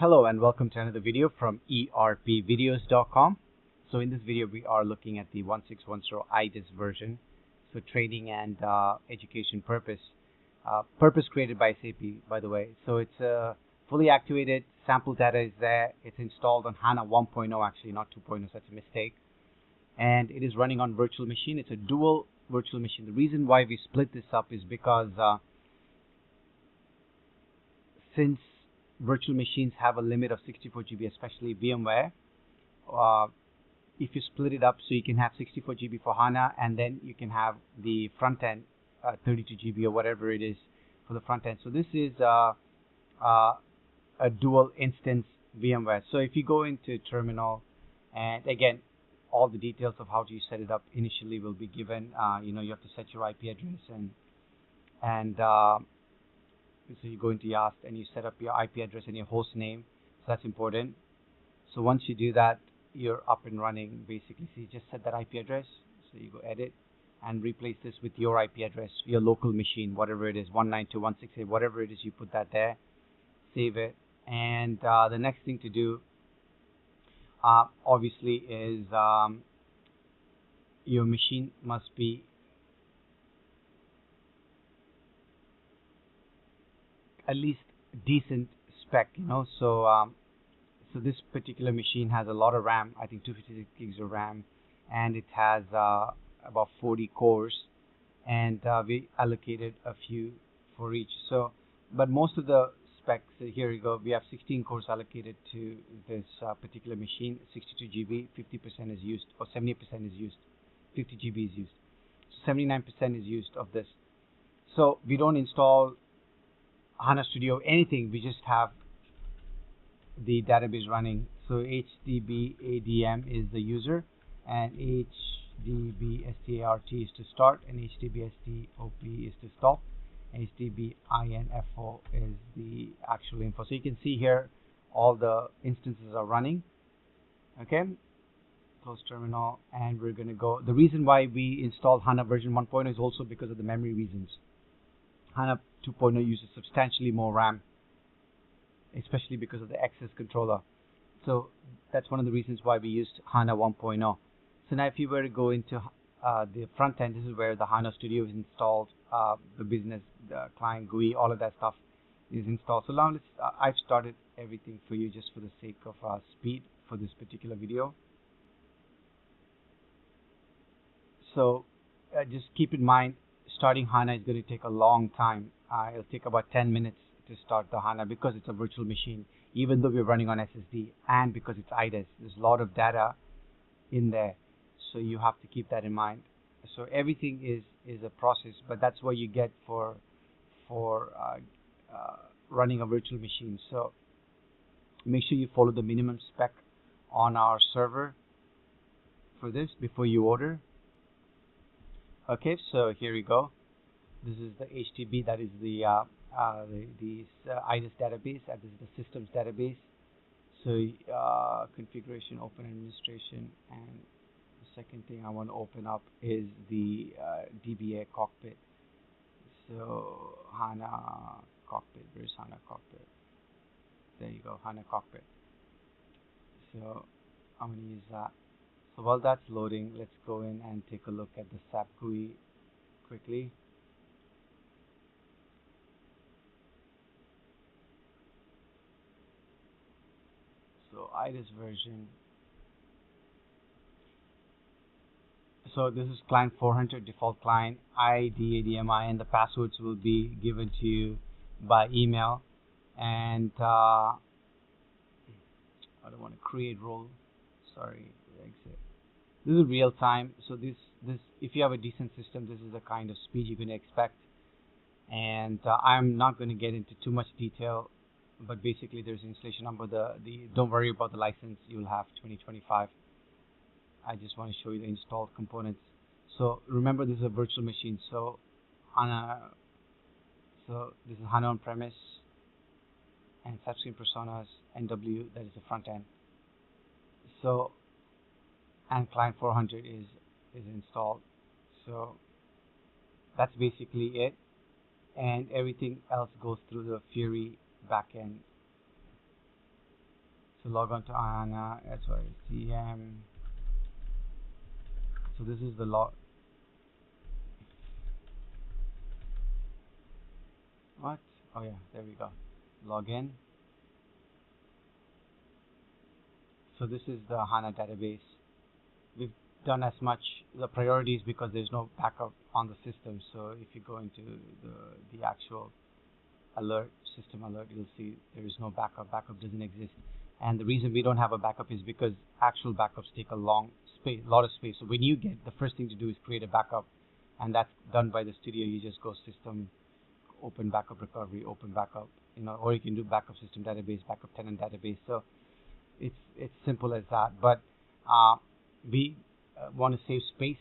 Hello and welcome to another video from erpvideos.com. So in this video we are looking at the 1610 IDES version. So training and education purpose. Purpose created by Sap Gui, by the way. So it's fully activated, sample data is there. It's installed on HANA 1.0 actually, not 2.0, such a mistake. And it is running on virtual machine. It's a dual virtual machine. The reason why we split this up is because since virtual machines have a limit of 64 GB, especially VMware. If you split it up, so you can have 64 GB for HANA, and then you can have the front end 32 GB or whatever it is for the front end. So this is a dual instance VMware. So if you go into terminal, and again, all the details of how to set it up initially will be given. You have to set your IP address and so you go into YAST and you set up your IP address and your host name. So that's important. So once you do that, you're up and running basically. So you just set that IP address. So you go edit and replace this with your IP address, your local machine, whatever it is, 192.168, whatever it is, you put that there. Save it. And the next thing to do, obviously, is your machine must be at least decent spec, so this particular machine has a lot of RAM. I think 256 gigs of RAM, and it has about 40 cores, and we allocated a few for each. So but most of the specs, here you go, we have 16 cores allocated to this particular machine. 62 GB, 50% is used, or 70% is used, 50 GB is used, so 79% is used of this. So we don't install HANA Studio, anything, we just have the database running. So HDB ADM is the user, and HDB START is to start, and HDB STOP is to stop, and HDB INFO is the actual info. So you can see here all the instances are running. Okay, close terminal, and we're going to go. The reason why we installed HANA version 1.0 is also because of the memory reasons. HANA 2.0 uses substantially more RAM, especially because of the access controller. So that's one of the reasons why we used HANA 1.0. So now if you were to go into the front end, this is where the HANA Studio is installed, the business, the client GUI, all of that stuff is installed. So now I've started everything for you just for the sake of speed for this particular video. So just keep in mind, starting HANA is going to take a long time. It'll take about 10 minutes to start the HANA because it's a virtual machine, even though we're running on SSD, and because it's IDES. There's a lot of data in there, so you have to keep that in mind. So everything is a process, but that's what you get for running a virtual machine. So make sure you follow the minimum spec on our server for this before you order. Okay, so here we go. This is the HTTP, that is the IDES database, that is the systems database. So configuration, open administration, and the second thing I want to open up is the DBA cockpit. So HANA cockpit, where's HANA cockpit? There you go, HANA cockpit. So I'm going to use that. So while that's loading, let's go in and take a look at the Sap Gui quickly. So IDES version. So this is client 400, default client, ID, ADMI, and the passwords will be given to you by email. And I don't want to create role. Sorry, exit. This is real time, so this if you have a decent system, this is the kind of speed you're going to expect. And I'm not going to get into too much detail, but basically there's an installation number. Don't worry about the license, you'll have 2025. I just want to show you the installed components. So remember, this is a virtual machine. So this is HANA on-premise, and touchscreen personas, NW, that is the front end. So and client 400 is installed. So that's basically it, and everything else goes through the Fury backend. So log on to HANA, s4hana. So this is the log. What? Oh yeah, there we go. Log in. So this is the HANA database. We've done as much. The priority is because there's no backup on the system. So if you go into the actual alert, system alert, you'll see there is no backup. Backup doesn't exist. And the reason we don't have a backup is because actual backups take a lot of space. So when you get, the first thing to do is create a backup, and that's done by the studio. You just go system, open backup recovery, open backup, or you can do backup system database, backup tenant database. So it's simple as that. But we want to save space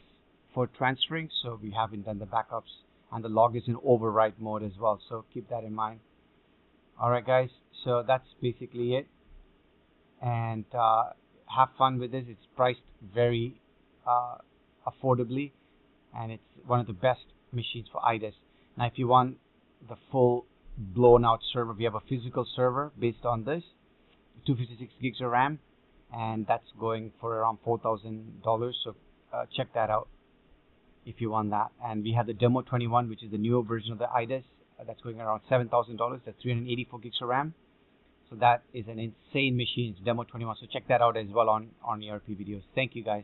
for transferring, so we haven't done the backups, and the log is in overwrite mode as well. So keep that in mind. All right, guys. So that's basically it. And have fun with this. It's priced very affordably, and it's one of the best machines for IDES. Now, if you want the full blown out server, we have a physical server based on this, 256 gigs of RAM, and that's going for around $4,000. So check that out if you want that. And we have the Demo 21, which is the newer version of the IDES. That's going around $7,000. That's 384 gigs of RAM. So that is an insane machine. It's Demo 21. So check that out as well on ERP videos. Thank you, guys.